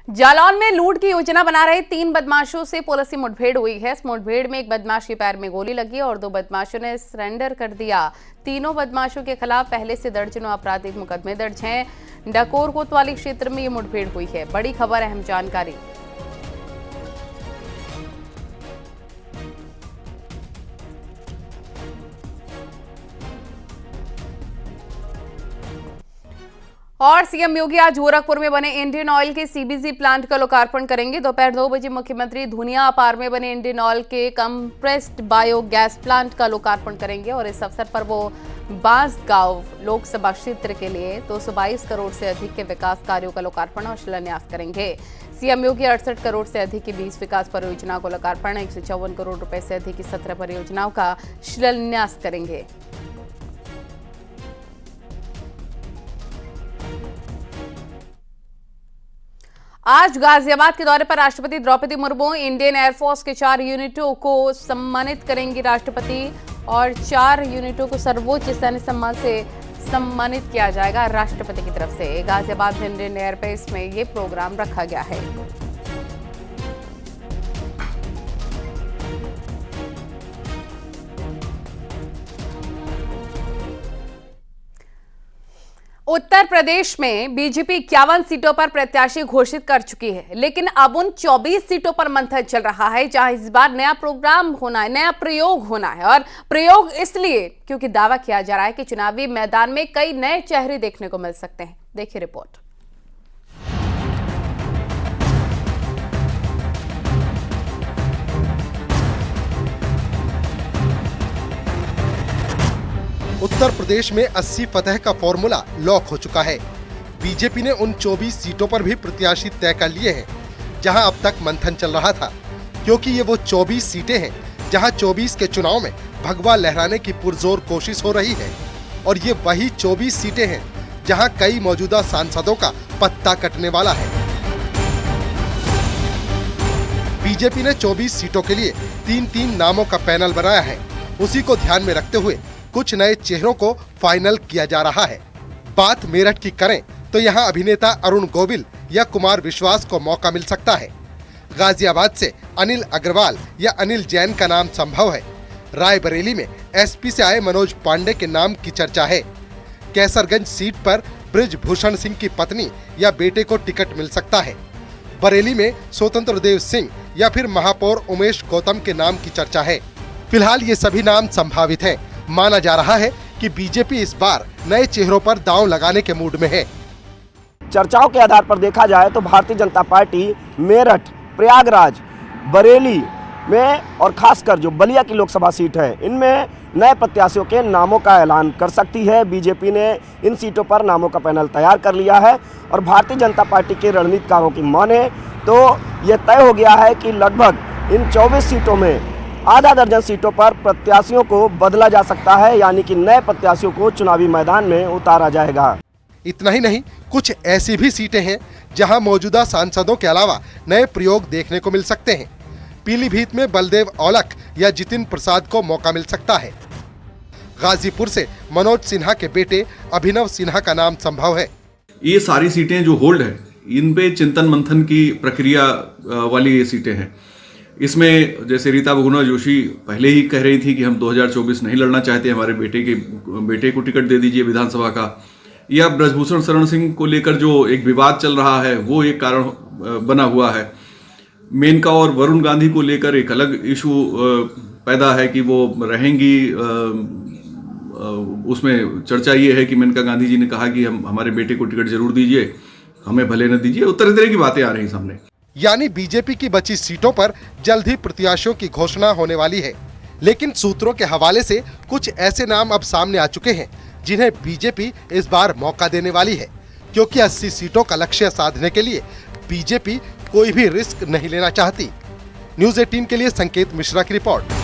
जालौन में लूट की योजना बना रहे 3 बदमाशों से पुलिस की मुठभेड़ हुई है। इस मुठभेड़ में एक बदमाश के पैर में गोली लगी और 2 बदमाशों ने सरेंडर कर दिया। तीनों बदमाशों के खिलाफ पहले से दर्जनों आपराधिक मुकदमे दर्ज हैं। डकोर कोतवाली क्षेत्र में ये मुठभेड़ हुई है। बड़ी खबर, अहम जानकारी। और सीएम योगी आज गोरखपुर में बने इंडियन ऑयल के सीबीजी प्लांट का लोकार्पण करेंगे। दोपहर 2 बजे मुख्यमंत्री धुनियापार में बने इंडियन ऑयल के कंप्रेस्ड बायोगैस प्लांट का लोकार्पण करेंगे और इस अवसर पर वो बांसगांव लोकसभा क्षेत्र के लिए 222 करोड़ से अधिक के विकास कार्यों का लोकार्पण और शिलान्यास करेंगे। सीएम योगी 68 करोड़ से अधिक की 20 विकास परियोजनाओं का लोकार्पण, 154 करोड़ रुपए से अधिक की 17 परियोजनाओं का शिलान्यास करेंगे। आज गाजियाबाद के दौरे पर राष्ट्रपति द्रौपदी मुर्मू इंडियन एयरफोर्स के 4 यूनिटों को सम्मानित करेंगी राष्ट्रपति और 4 यूनिटों को सर्वोच्च सैन्य सम्मान से सम्मानित किया जाएगा राष्ट्रपति की तरफ से। गाजियाबाद में इंडियन एयरबेस में ये प्रोग्राम रखा गया है। उत्तर प्रदेश में बीजेपी 51 सीटों पर प्रत्याशी घोषित कर चुकी है, लेकिन अब उन 24 सीटों पर मंथन चल रहा है जहां इस बार नया प्रोग्राम होना है, नया प्रयोग होना है। और प्रयोग इसलिए क्योंकि दावा किया जा रहा है कि चुनावी मैदान में कई नए चेहरे देखने को मिल सकते हैं। देखिए रिपोर्ट। उत्तर प्रदेश में 80 फतह का फॉर्मूला लॉक हो चुका है। बीजेपी ने उन 24 सीटों पर भी प्रत्याशी तय कर लिए हैं जहां अब तक मंथन चल रहा था, क्योंकि ये वो 24 सीटें हैं जहां 24 के चुनाव में भगवा लहराने की पुरजोर कोशिश हो रही है। और ये वही 24 सीटें हैं जहां कई मौजूदा सांसदों का पत्ता कटने वाला है। बीजेपी ने 24 सीटों के लिए 3-3 नामों का पैनल बनाया है। उसी को ध्यान में रखते हुए कुछ नए चेहरों को फाइनल किया जा रहा है। बात मेरठ की करें तो यहाँ अभिनेता अरुण गोविल या कुमार विश्वास को मौका मिल सकता है। गाजियाबाद से अनिल अग्रवाल या अनिल जैन का नाम संभव है। रायबरेली में एसपी से आए मनोज पांडे के नाम की चर्चा है। कैसरगंज सीट पर बृजभूषण सिंह की पत्नी या बेटे को टिकट मिल सकता है। बरेली में स्वतंत्र देव सिंह या फिर महापौर उमेश गौतम के नाम की चर्चा है। फिलहाल ये सभी नाम संभावित हैं। माना जा रहा है कि बीजेपी इस बार नए चेहरों पर दांव लगाने के मूड में है। चर्चाओं के आधार पर देखा जाए तो भारतीय जनता पार्टी मेरठ, प्रयागराज, बरेली में और खासकर जो बलिया की लोकसभा सीट है, इनमें नए प्रत्याशियों के नामों का ऐलान कर सकती है। बीजेपी ने इन सीटों पर नामों का पैनल तैयार कर लिया है और भारतीय जनता पार्टी के रणनीतिकारों की माने तो ये तय हो गया है कि लगभग इन 24 सीटों में आधा दर्जन सीटों पर प्रत्याशियों को बदला जा सकता है, यानी कि नए प्रत्याशियों को चुनावी मैदान में उतारा जाएगा। इतना ही नहीं, कुछ ऐसी भी सीटें हैं जहां मौजूदा सांसदों के अलावा नए प्रयोग देखने को मिल सकते हैं। पीलीभीत में बलदेव औलख या जितिन प्रसाद को मौका मिल सकता है। गाजीपुर से मनोज सिन्हा के बेटे अभिनव सिन्हा का नाम संभव है। ये सारी सीटें जो होल्ड है, इन पे चिंतन मंथन की प्रक्रिया वाली ये सीटें हैं। इसमें जैसे रीता बहुगुणा जोशी पहले ही कह रही थी कि हम 2024 नहीं लड़ना चाहते, हमारे बेटे को टिकट दे दीजिए विधानसभा का, या बृजभूषण शरण सिंह को लेकर जो एक विवाद चल रहा है वो एक कारण बना हुआ है। मेनका और वरुण गांधी को लेकर एक अलग इशू पैदा है कि वो रहेंगी। उसमें चर्चा ये है कि मेनका गांधी जी ने कहा कि हमारे बेटे को टिकट जरूर दीजिए, हमें भले न दीजिए। तरह तरह की बातें आ रही सामने। यानी बीजेपी की बची सीटों पर जल्द ही प्रत्याशियों की घोषणा होने वाली है। लेकिन सूत्रों के हवाले से कुछ ऐसे नाम अब सामने आ चुके हैं जिन्हें बीजेपी इस बार मौका देने वाली है, क्योंकि 80 सीटों का लक्ष्य साधने के लिए बीजेपी कोई भी रिस्क नहीं लेना चाहती। न्यूज़ 18 के लिए संकेत मिश्रा की रिपोर्ट।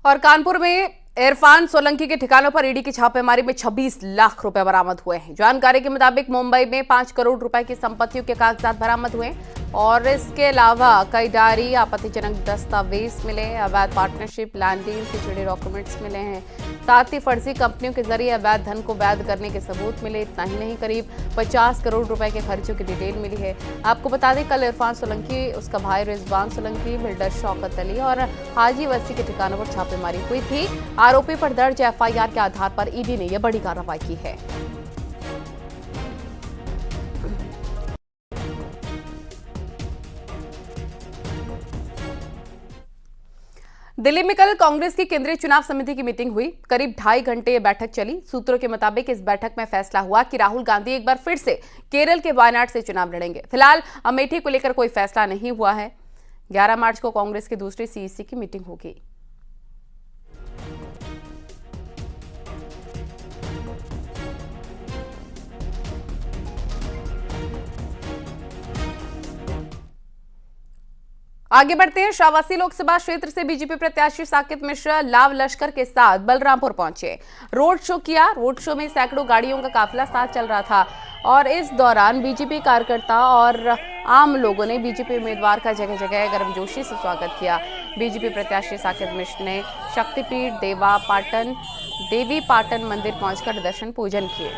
और कानपुर में इरफान सोलंकी के ठिकानों पर ईडी की छापेमारी में 26 लाख रुपए बरामद हुए हैं। जानकारी के मुताबिक मुंबई में 5 करोड़ रुपए की संपत्तियों के कागजात बरामद हुए। और इसके अलावा कई डायरी, आपत्तिजनक दस्तावेज मिले, अवैध पार्टनरशिप, लैंड डील से जुड़े डॉक्यूमेंट्स मिले हैं। साथ ही फर्जी कंपनियों के जरिए अवैध धन को वैध करने के सबूत मिले। इतना ही नहीं, करीब 50 करोड़ रुपए के खर्चों की डिटेल मिली है। आपको बता दें, कल इरफान सोलंकी, उसका भाई रिजवान सोलंकी, बिल्डर शौकत अली और हाजी वसी के ठिकानों पर छापेमारी हुई थी। आरोपी पर दर्ज एफआईआर के आधार पर ईडी ने यह बड़ी कार्रवाई की है। दिल्ली में कल कांग्रेस की केंद्रीय चुनाव समिति की मीटिंग हुई। करीब 2.5 घंटे ये बैठक चली। सूत्रों के मुताबिक इस बैठक में फैसला हुआ कि राहुल गांधी एक बार फिर से केरल के वायनाड से चुनाव लड़ेंगे। फिलहाल अमेठी को लेकर कोई फैसला नहीं हुआ है। 11 मार्च को कांग्रेस की दूसरी सीईसी की मीटिंग होगी। आगे बढ़ते हैं। श्रावस्ती लोकसभा क्षेत्र से बीजेपी प्रत्याशी साकेत मिश्रा लाव लश्कर के साथ बलरामपुर पहुंचे, रोड शो किया। रोड शो में सैकड़ों गाड़ियों का काफिला साथ चल रहा था और इस दौरान बीजेपी कार्यकर्ता और आम लोगों ने बीजेपी उम्मीदवार का जगह जगह गर्मजोशी से स्वागत किया। बीजेपी प्रत्याशी साकेत मिश्रा ने शक्तिपीठ देवी पाटन मंदिर पहुंचकर दर्शन पूजन किए।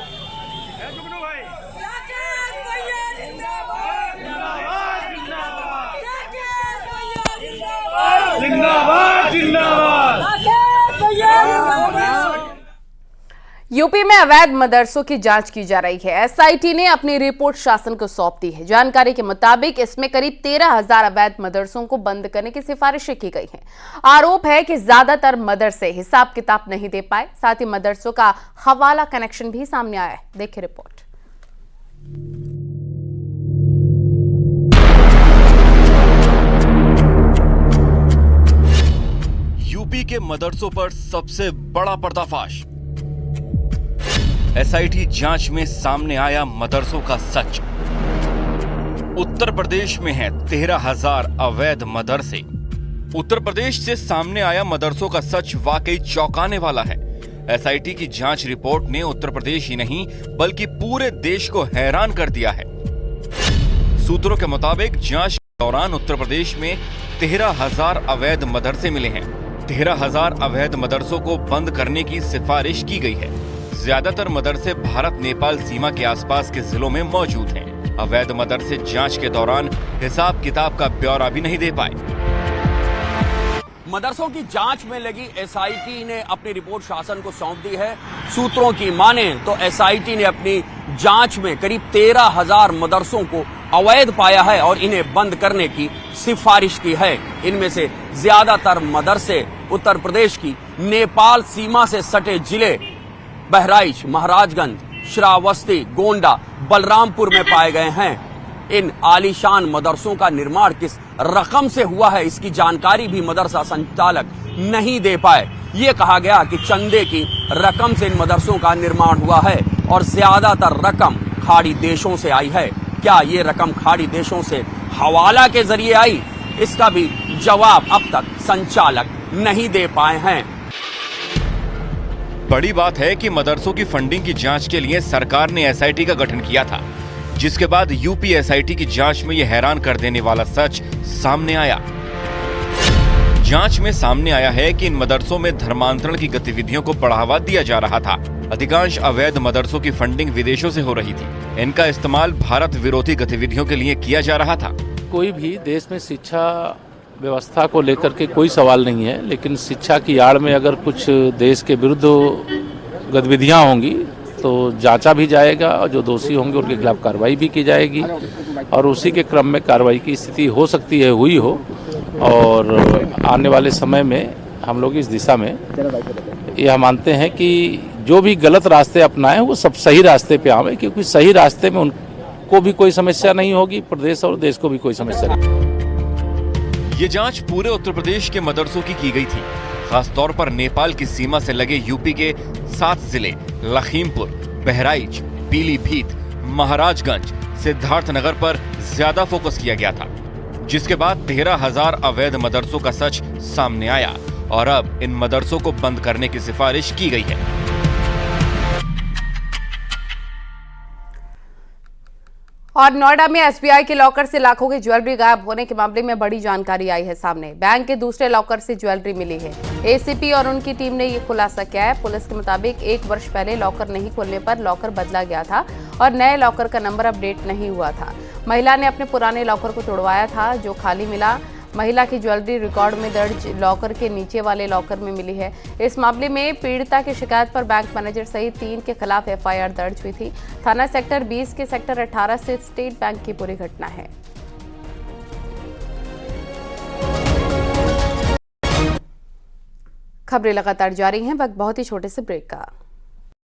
यूपी में अवैध मदरसों की जांच की जा रही है। एसआईटी ने अपनी रिपोर्ट शासन को सौंप दी है। जानकारी के मुताबिक इसमें करीब 13,000 अवैध मदरसों को बंद करने की सिफारिशें की गई हैं। आरोप है कि ज्यादातर मदरसे हिसाब किताब नहीं दे पाए। साथ ही मदरसों का हवाला कनेक्शन भी सामने आया है। देखिए रिपोर्ट। यूपी के मदरसों पर सबसे बड़ा पर्दाफाश। एसआईटी जांच में सामने आया मदरसों का सच। उत्तर प्रदेश में है 13,000 अवैध मदरसे। उत्तर प्रदेश से सामने आया मदरसों का सच वाकई चौंकाने वाला है। एसआईटी की जांच रिपोर्ट ने उत्तर प्रदेश ही नहीं बल्कि पूरे देश को हैरान कर दिया है। सूत्रों के मुताबिक जांच के दौरान उत्तर प्रदेश में 13,000 अवैध मदरसे मिले हैं। 13,000 अवैध मदरसों को बंद करने की सिफारिश की गई है। ज्यादातर मदरसे भारत नेपाल सीमा के आसपास के जिलों में मौजूद हैं। अवैध मदरसे जांच के दौरान हिसाब किताब का ब्यौरा भी नहीं दे पाए। मदरसों की जांच में लगी एसआईटी ने अपनी रिपोर्ट शासन को सौंप दी है। सूत्रों की माने तो एसआईटी ने अपनी जांच में करीब 13,000 मदरसों को अवैध पाया है और इन्हें बंद करने की सिफारिश की है। इनमें से ज्यादातर मदरसे उत्तर प्रदेश की नेपाल सीमा से सटे जिले बहराइच, महाराजगंज, श्रावस्ती, गोंडा, बलरामपुर में पाए गए हैं। इन आलीशान मदरसों का निर्माण किस रकम से हुआ है, इसकी जानकारी भी मदरसा संचालक नहीं दे पाए। ये कहा गया कि चंदे की रकम से इन मदरसों का निर्माण हुआ है और ज्यादातर रकम खाड़ी देशों से आई है। क्या ये रकम खाड़ी देशों से हवाला के जरिए आई, इसका भी जवाब अब तक संचालक नहीं दे पाए हैं। बड़ी बात है कि मदरसों की फंडिंग की जांच के लिए सरकार ने एसआईटी का गठन किया था, जिसके बाद यूपी एसआईटी की जांच में यह हैरान कर देने वाला सच सामने आया। जांच में सामने आया है कि इन मदरसों में धर्मांतरण की गतिविधियों को बढ़ावा दिया जा रहा था। अधिकांश अवैध मदरसों की फंडिंग विदेशों से हो रही थी। इनका इस्तेमाल भारत विरोधी गतिविधियों के लिए किया जा रहा था। कोई भी देश में शिक्षा व्यवस्था को लेकर के कोई सवाल नहीं है, लेकिन शिक्षा की आड़ में अगर कुछ देश के विरुद्ध गतिविधियां होंगी तो जांचा भी जाएगा और जो दोषी होंगे उनके खिलाफ कार्रवाई भी की जाएगी और उसी के क्रम में कार्रवाई की स्थिति हो सकती है, हुई हो। और आने वाले समय में हम लोग इस दिशा में यह मानते हैं कि जो भी गलत रास्ते अपनाएं वो सब सही रास्ते पे आवे, क्योंकि सही रास्ते में उनको भी कोई समस्या नहीं होगी, प्रदेश और देश को भी कोई समस्या नहीं। ये जांच पूरे उत्तर प्रदेश के मदरसों की गई थी। खासतौर पर नेपाल की सीमा से लगे यूपी के 7 जिले लखीमपुर, बहराइच, पीलीभीत, महाराजगंज, सिद्धार्थनगर पर ज्यादा फोकस किया गया था, जिसके बाद 13,000 अवैध मदरसों का सच सामने आया और अब इन मदरसों को बंद करने की सिफारिश की गई है। और नोएडा में एसबीआई के लॉकर से लाखों की ज्वेलरी गायब होने के मामले में बड़ी जानकारी आई है सामने। बैंक के दूसरे लॉकर से ज्वेलरी मिली है। एसीपी और उनकी टीम ने ये खुलासा किया है। पुलिस के मुताबिक 1 वर्ष पहले लॉकर नहीं खोलने पर लॉकर बदला गया था और नए लॉकर का नंबर अपडेट नहीं हुआ था। महिला ने अपने पुराने लॉकर को तोड़वाया था, जो खाली मिला। महिला की ज्वेलरी रिकॉर्ड में दर्ज लॉकर के नीचे वाले लॉकर में मिली है। इस मामले में पीड़िता की शिकायत पर बैंक मैनेजर सहित 3 के खिलाफ एफआईआर दर्ज हुई थी। थाना सेक्टर 20 के सेक्टर 18 से स्टेट बैंक की पूरी घटना है। खबरें लगातार जारी हैं, वक्त बहुत ही छोटे से ब्रेक का।